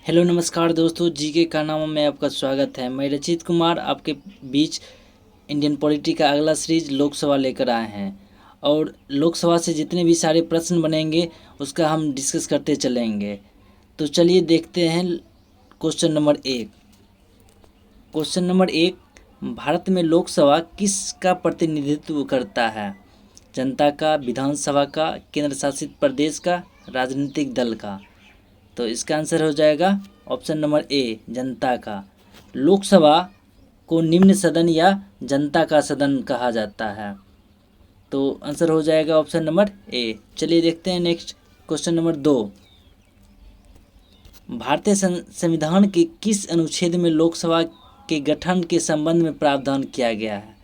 Hello नमस्कार दोस्तों, GK कारनामा में आपका स्वागत है। मैं रचित कुमार आपके बीच इंडियन पॉलिटी का अगला सीरीज लोकसभा लेकर आए हैं और लोकसभा से जितने भी सारे प्रश्न बनेंगे उसका हम डिस्कस करते चलेंगे। तो चलिए देखते हैं question number 1। Question number 1, Bharat में लोकसभा किसका प्रतिनिधित्व करता है? जनता का, विधानसभा का, केंद्र शासित प्रदेश का, राजनीतिक दल का? तो इसका आंसर हो जाएगा ऑप्शन नंबर ए, जनता का। लोकसभा को निम्न सदन या जनता का सदन कहा जाता है। तो आंसर हो जाएगा ऑप्शन नंबर ए। चलिए देखते हैं नेक्स्ट क्वेश्चन नंबर 2। भारतीय संविधान के किस अनुच्छेद में लोकसभा के गठन के संबंध में प्रावधान किया गया है?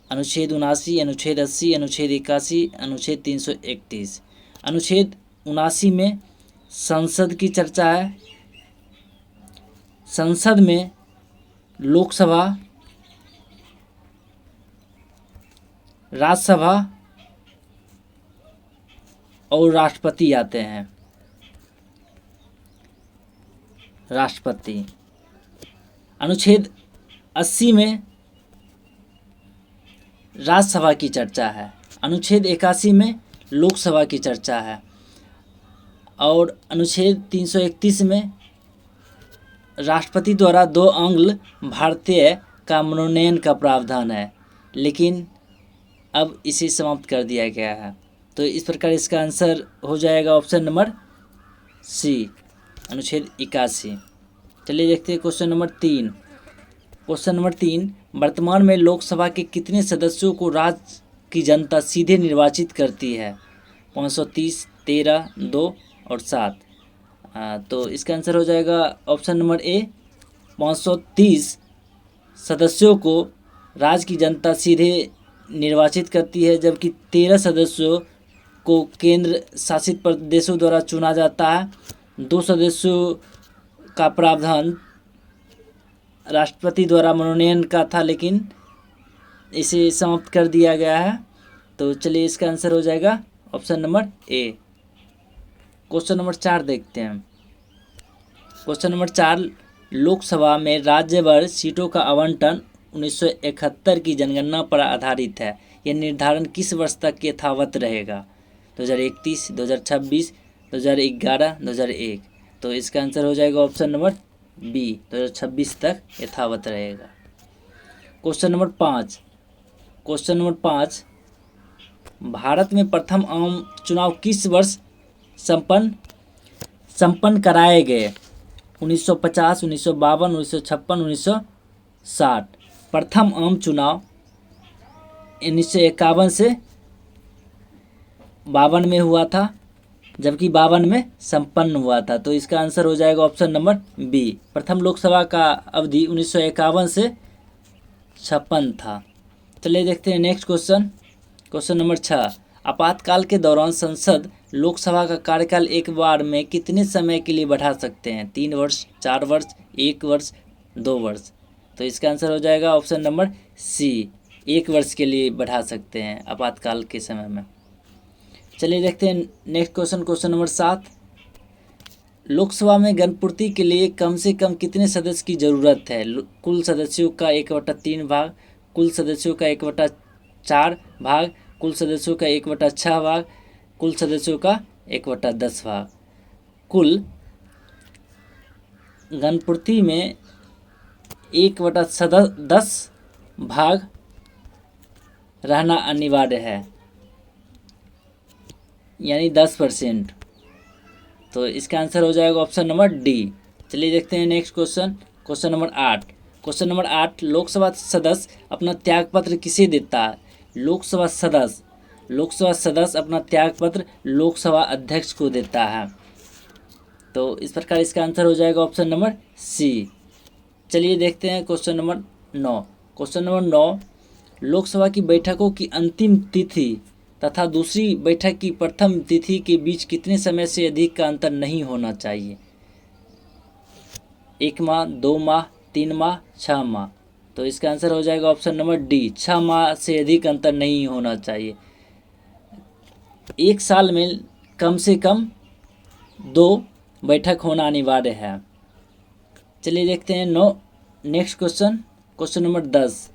अनुच्छेद 79, अनुच्छेद 80, अनुच्छेद 81, अनुच्छेद 331। अनुच्छेद 79 में संसद की चर्चा है। संसद में लोकसभा, राज्यसभा और राष्ट्रपति आते हैं। राष्ट्रपति। अनुच्छेद 80 में राज्यसभा की चर्चा है। अनुच्छेद 81 में लोकसभा की चर्चा है और अनुच्छेद 331 में राष्ट्रपति द्वारा 2 अंग भारतीय का मनोनयन का प्रावधान है, लेकिन अब इसे समाप्त कर दिया गया है। तो इस प्रकार इसका आंसर हो जाएगा ऑप्शन नंबर सी, अनुच्छेद 81। चलिए देखते हैं क्वेश्चन नंबर 3। क्वेश्चन नंबर 3, वर्तमान में लोकसभा के कितने सदस्यों को राज्य की जनता सीधे निर्वाचित करती है? 530, 13, 2 और 7। तो इसका आंसर हो जाएगा ऑप्शन नंबर ए, 530 सदस्यों को राज्य की जनता सीधे निर्वाचित करती है, जबकि 13 सदस्यों को केंद्र शासित प्रदेशों द्वारा चुना जाता है। 2 सदस्यों का प्रावधान राष्ट्रपति द्वारा मनोनयन का था, लेकिन इसे समाप्त कर दिया गया है। तो चलिए इसका आंसर हो जाएगा option number A. Question number 4 देखते हैं। क्वेश्चन नंबर 4, लोकसभा में राज्यवार सीटों का आवंटन 1971 की जनगणना पर आधारित है। यह निर्धारण किस वर्ष तक यथावत रहेगा? 2031, 2026, 2011, 2001। तो इसका आंसर हो जाएगा ऑप्शन नंबर बी, 2026 तक यथावत रहेगा। Question number 5। Question number 5, Bharat में प्रथम आम चुनाव किस वर्ष संपन्न कराए गए? 1950, 1952, 1956, 1960। प्रथम आम चुनाव 1951 से 52 में हुआ था, जबकि 52 में संपन्न हुआ था। तो इसका आंसर हो जाएगा ऑप्शन नंबर बी। प्रथम लोकसभा का अवधि 1951 से 56 था। चलिए देखते हैं नेक्स्ट क्वेश्चन। क्वेश्चन नंबर 6, आपातकाल के दौरान संसद लोकसभा का कार्यकाल एक बार में कितने समय के लिए बढ़ा सकते हैं? 3 वर्ष, 4 वर्ष, 1 वर्ष, 2 वर्ष। तो इसका आंसर हो जाएगा ऑप्शन नंबर सी, 1 वर्ष के लिए बढ़ा सकते हैं आपातकाल के समय में। चलिए देखते हैं next question. Question number 7, Lok Sabha में गणपूर्ति के लिए कम से कम कितने सदस्य की जरूरत है? कुल सदस्यों का 1/3 भाग, कुल सदस्यों का 1/4 भाग, कुल सदस्यों का 1/6 भाग, कुल सदस्यों का 1/10 भाग। कुल गणपूर्ति में 1/10 भाग रहना अनिवार्य है, यानी 10%। तो इसका आंसर हो जाएगा ऑप्शन नंबर डी। चलिए देखते हैं next question. Question number 8। Question number 8, Lok Sabha सदस्य अपना त्यागपत्र किसे देता है? लोकसभा सदस्य अपना त्यागपत्र लोकसभा अध्यक्ष को देता है। तो इस प्रकार इसका आंसर हो जाएगा ऑप्शन नंबर सी। चलिए देखते हैं question number 9। Question number 9, Lok Sabha की बैठकों की अंतिम तिथि तथा दूसरी बैठक की प्रथम तिथि के बीच कितने समय से अधिक का अंतर नहीं होना चाहिए? 1 माह, 2 माह, 3 माह, 6 माह। तो इसका आंसर हो जाएगा ऑप्शन नंबर डी, 6 माह से अधिक अंतर नहीं होना चाहिए। 1 साल में कम से कम 2 बैठक होना अनिवार्य है। चलिए देखते हैं नेक्स्ट क्वेश्चन नंबर 10।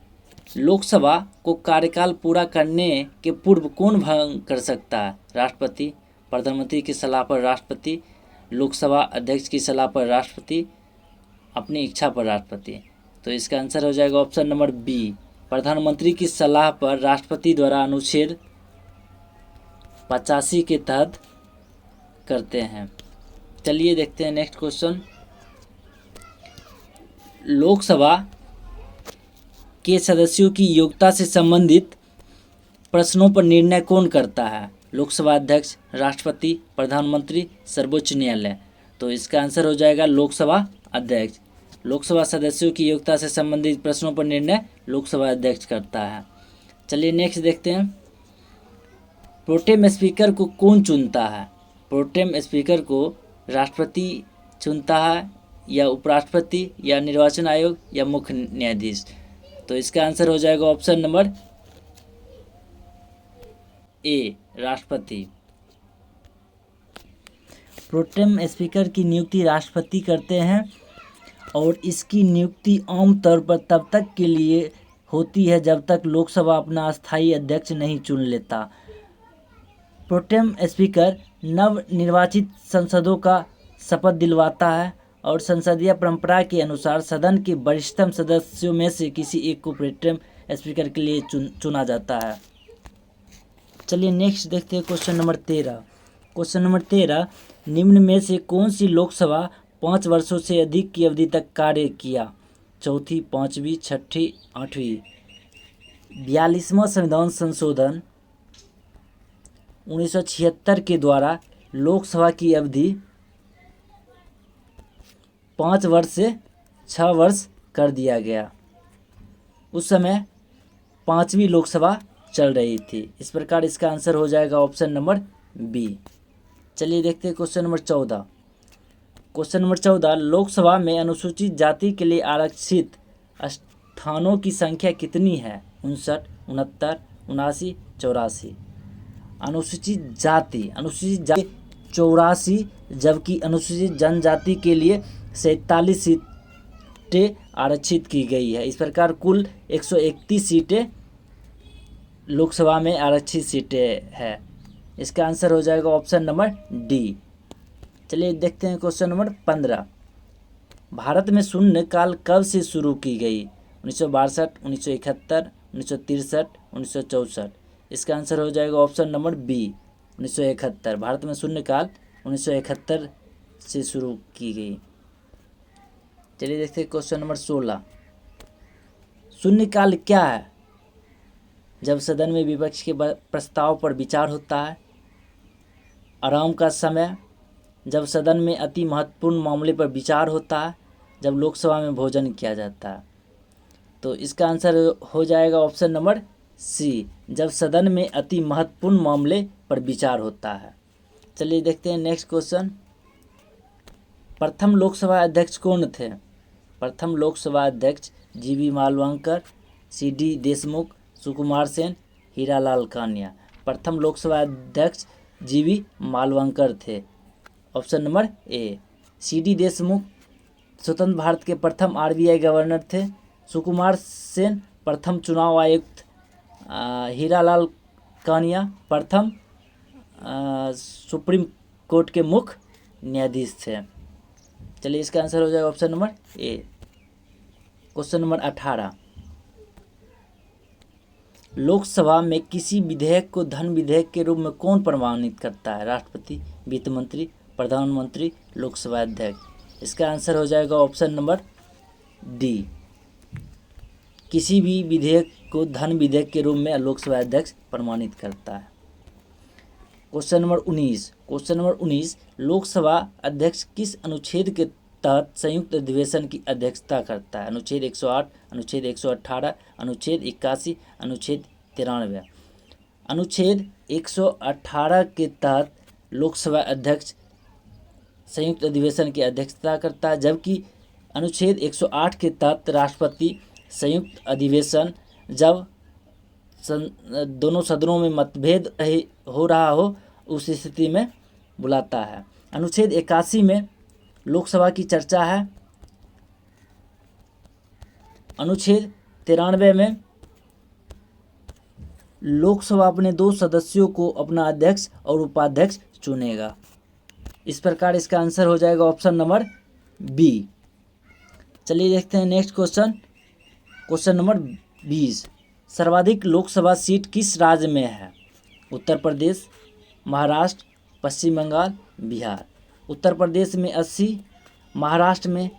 लोकसभा को कार्यकाल पूरा करने के पूर्व कौन भंग कर सकता है? राष्ट्रपति, प्रधानमंत्री की सलाह पर राष्ट्रपति, लोकसभा अध्यक्ष की सलाह पर राष्ट्रपति, अपनी इच्छा पर राष्ट्रपति। तो इसका आंसर हो जाएगा ऑप्शन नंबर बी, प्रधानमंत्री की सलाह पर राष्ट्रपति द्वारा अनुच्छेद 85 के तहत करते हैं। चलिए देखते हैं नेक्स्ट क्वेश्चन। लोकसभा के सदस्यों की योग्यता से संबंधित प्रश्नों पर निर्णय कौन करता है? लोकसभा अध्यक्ष, राष्ट्रपति, प्रधानमंत्री, सर्वोच्च न्यायालय। तो इसका आंसर हो जाएगा लोकसभा अध्यक्ष। लोकसभा सदस्यों की योग्यता से संबंधित प्रश्नों पर निर्णय लोकसभा अध्यक्ष करता है। चलिए नेक्स्ट देखते हैं। प्रोटेम स्पीकर को कौन चुनता है? प्रोटेम स्पीकर को राष्ट्रपति चुनता है, या उपराष्ट्रपति, या निर्वाचन आयोग, या मुख्य न्यायाधीश। तो इसका आंसर हो जाएगा ऑप्शन नंबर ए, राष्ट्रपति। प्रोटेम स्पीकर की नियुक्ति राष्ट्रपति करते हैं और इसकी नियुक्ति आमतौर पर तब तक के लिए होती है जब तक लोकसभा अपना अस्थायी अध्यक्ष नहीं चुन लेता। प्रोटेम स्पीकर नव निर्वाचित सांसदों का शपथ दिलवाता है और संसदीय परंपरा के अनुसार सदन के वरिष्ठतम सदस्यों में से किसी एक को प्रोटेम स्पीकर के लिए चुना जाता है। चलिए नेक्स्ट देखते हैं क्वेश्चन नंबर 13। क्वेश्चन नंबर 13, निम्न में से कौन सी लोकसभा 5 वर्षों से अधिक की अवधि तक कार्य किया? चौथी, पाँचवीं, छठी, आठवीं। 42वां संविधान संशोधन 1976 के द्वारा लोकसभा की अवधि 5 वर्ष से 6 वर्ष कर दिया गया। उस समय 5वीं लोकसभा चल रही थी। इस प्रकार इसका आंसर हो जाएगा ऑप्शन नंबर बी। चलिए देखते हैं question number 14। Question number 14, Lok Sabha में अनुसूचित जाति के लिए आरक्षित स्थानों की संख्या कितनी है? 59, 69, 79, 84। अनुसूचित जाति 84, जबकि अनुसूचित जनजाति के लिए 47 सीटें आरक्षित की गई है। इस प्रकार कुल 131 सीटें लोकसभा में आरक्षित सीटें हैं। इसका आंसर हो जाएगा ऑप्शन नंबर डी। चलिए देखते हैं क्वेश्चन नंबर 15। भारत में शून्यकाल कब से शुरू की गई? 1962, 1971, 1963, 1964। इसका आंसर हो जाएगा ऑप्शन नंबर बी, 1971। भारत में शून्यकाल 1971 से शुरू की गई। चलिए देखते हैं क्वेश्चन नंबर 16। शून्यकाल क्या है? जब सदन में विपक्ष के प्रस्ताव पर विचार होता है। आराम का समय, जब सदन में अति महत्वपूर्ण मामले पर विचार होता है। जब लोकसभा में भोजन किया जाता है। तो इसका आंसर हो जाएगा ऑप्शन नंबर सी, जब सदन में अति महत्वपूर्ण मामले पर विचार होता है। चलिए देखते हैं नेक्स्ट क्वेश्चन। प्रथम लोकसभा अध्यक्ष कौन थे? प्रथम लोकसभा अध्यक्ष जीवी मालवंकर, सीडी देशमुख, सुकुमार सेन, हीरालाल कान्या। प्रथम लोकसभा अध्यक्ष जीवी मालवंकर थे। Option number A. CD Deshmukh स्वतंत्र भारत के प्रथम आरबीआई गवर्नर थे। सुकुमार सेन प्रथम चुनाव आयुक्त। हीरालाल कान्या प्रथम सुप्रीम कोर्ट के मुख्य न्यायाधीश थे। चलिए इसका आंसर हो जाएगा option number A. Question number 18। Lok Sabha में किसी विधेयक को धन विधेयक के रूप में कौन प्रमाणित करता है? राष्ट्रपति, वित्त मंत्री, प्रधानमंत्री, लोकसभा अध्यक्ष। इसका आंसर हो जाएगा ऑप्शन नंबर डी, किसी भी विधेयक को धन विधेयक के रूप में लोकसभा अध्यक्ष प्रमाणित करता है। Question number 19। Question number 19, Lok Sabha अध्यक्ष किस अनुच्छेद के तहत संयुक्त अधिवेशन की अध्यक्षता करता है? अनुच्छेद 108, अनुच्छेद 118, अनुच्छेद 81, अनुच्छेद 93। अनुच्छेद 118 के तहत लोकसभा अध्यक्ष संयुक्त अधिवेशन की अध्यक्षता करता है, जबकि अनुच्छेद 108 के तहत राष्ट्रपति संयुक्त अधिवेशन जब दोनों सदनों में मतभेद हो रहा हो उस स्थिति में बुलाता है। अनुच्छेद 81 में लोकसभा की चर्चा है। अनुच्छेद 93 में लोकसभा अपने 2 सदस्यों को अपना अध्यक्ष और उपाध्यक्ष चुनेगा। इस प्रकार इसका आंसर हो जाएगा ऑप्शन नंबर बी। चलिए देखते हैं नेक्स्ट क्वेश्चन। क्वेश्चन नंबर 20, सर्वाधिक लोकसभा सीट किस राज्य में है? उत्तर प्रदेश, महाराष्ट्र, पश्चिम बंगाल, बिहार। उत्तर प्रदेश में 80, महाराष्ट्र में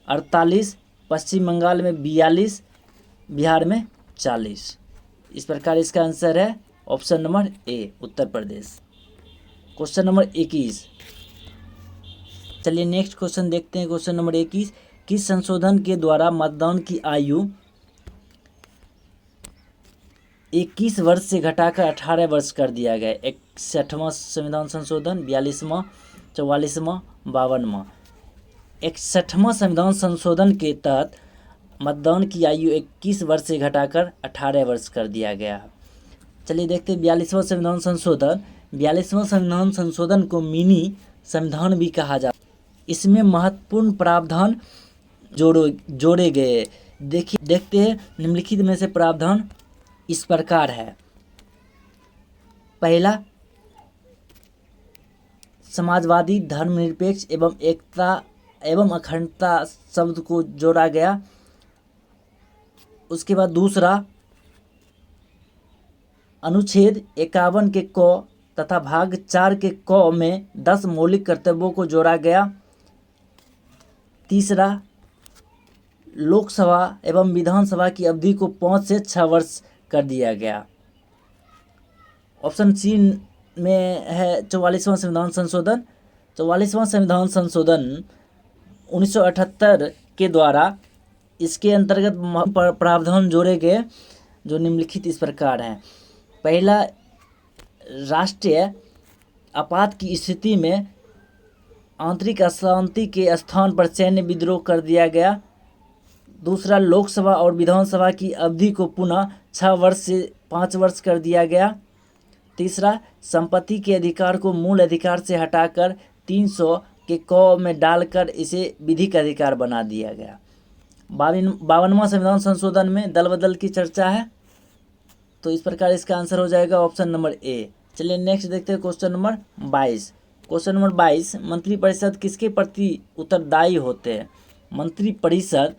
48, पश्चिम बंगाल में 42, बिहार में 40। इस प्रकार इसका आंसर है option number A, Uttar Pradesh. Question number 21, चलिए नेक्स्ट क्वेश्चन देखते हैं। क्वेश्चन नंबर 21, किस संशोधन के द्वारा मतदान की आयु 21 वर्ष से घटाकर 18 वर्ष कर दिया गया? 61वां संविधान संशोधन, 42वां, 44वां, 52वां। 61वां संविधान संशोधन के तहत मतदान की आयु 21 वर्ष से घटाकर 18 वर्ष कर दिया गया है। चलिए देखते हैं 42वां संविधान संशोधन। 42वां संविधान संशोधन को मिनी संविधान भी कहा जाता है। इसमें महत्वपूर्ण प्रावधान जोड़े गए। देखते हैं निम्नलिखित में से प्रावधान इस प्रकार है। पहला, समाजवादी, धर्मनिरपेक्ष एवं एकता एवं अखंडता शब्द को जोड़ा गया। उसके बाद दूसरा, अनुच्छेद 51 के क तथा भाग 4 के क में 10 मौलिक कर्तव्यों को जोड़ा गया। तीसरा, लोकसभा एवं विधानसभा की अवधि को 5 से 6 वर्ष कर दिया गया। ऑप्शन सी में है 44वां संविधान संशोधन। 44वां संविधान संशोधन 1978 के द्वारा इसके अंतर्गत प्रावधान जोड़े गए जो निम्नलिखित इस प्रकार हैं। पहला, राष्ट्रीय आपात की स्थिति में आंतरिक अशांति के स्थान पर सैन्य विद्रोह कर दिया गया। दूसरा, लोकसभा और विधानसभा की अवधि को पुनः 6 वर्ष से 5 वर्ष कर दिया गया। तीसरा, संपत्ति के अधिकार को मूल अधिकार से हटाकर 300 के क में डालकर इसे विधिक अधिकार बना दिया गया। 52वां संविधान संशोधन में दल बदल की चर्चा है, तो इस प्रकार इसका आंसर हो जाएगा ऑप्शन नंबर ए। चलिए नेक्स्ट देखते हैं क्वेश्चन नंबर 22। क्वेश्चन नंबर 22, मंत्रिपरिषद किसके प्रति उत्तरदायी होते हैं? मंत्रिपरिषद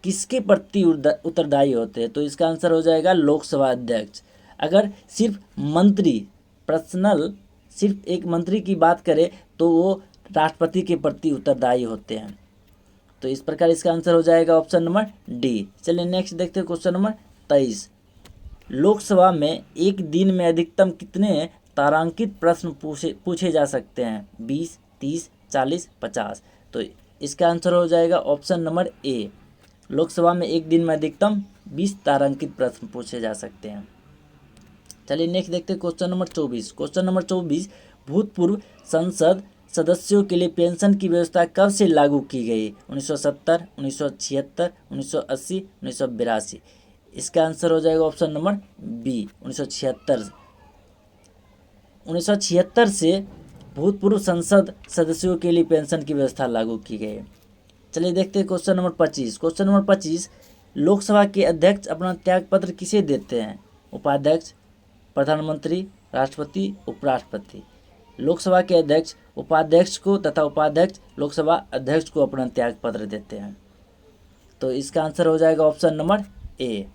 किसके प्रति उत्तरदायी होते हैं? तो इसका आंसर हो जाएगा लोकसभा अध्यक्ष। अगर सिर्फ मंत्री पर्सनल सिर्फ एक मंत्री की बात करें तो वो राष्ट्रपति के प्रति उत्तरदायी होते हैं। तो इस प्रकार इसका आंसर हो जाएगा ऑप्शन नंबर डी। चलिए नेक्स्ट देखते हैं क्वेश्चन नंबर 23। लोकसभा में एक दिन में अधिकतम कितने तारांकित प्रश्न पूछे जा सकते हैं? 20, 30, 40, 50। तो इसका आंसर हो जाएगा ऑप्शन नंबर ए। लोकसभा में एक दिन में अधिकतम 20 तारांकित प्रश्न पूछे जा सकते हैं। चलिए नेक्स्ट देखते हैं क्वेश्चन नंबर 24। क्वेश्चन नंबर 24, भूतपूर्व संसद सदस्यों के लिए पेंशन की व्यवस्था कब से लागू की गई? 1970, 1976, 1980, 1982। इसका आंसर हो जाएगा ऑप्शन नंबर बी, 1976। 1976 से भूतपूर्व संसद सदस्यों के लिए पेंशन की व्यवस्था लागू की गई। चलिए देखते हैं question number 25। Question number 25, Lok Sabha के अध्यक्ष अपना त्यागपत्र किसे देते हैं? उपाध्यक्ष, प्रधानमंत्री, राष्ट्रपति, उपराष्ट्रपति। लोकसभा के अध्यक्ष उपाध्यक्ष को तथा उपाध्यक्ष लोकसभा अध्यक्ष को अपना त्यागपत्र देते हैं। तो इसका आंसर हो जाएगा ऑप्शन नंबर ए।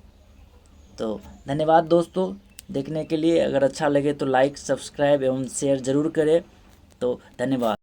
तो धन्यवाद दोस्तों देखने के लिए। अगर अच्छा लगे तो लाइक, सब्सक्राइब एवं शेयर ज़रूर करें। तो धन्यवाद।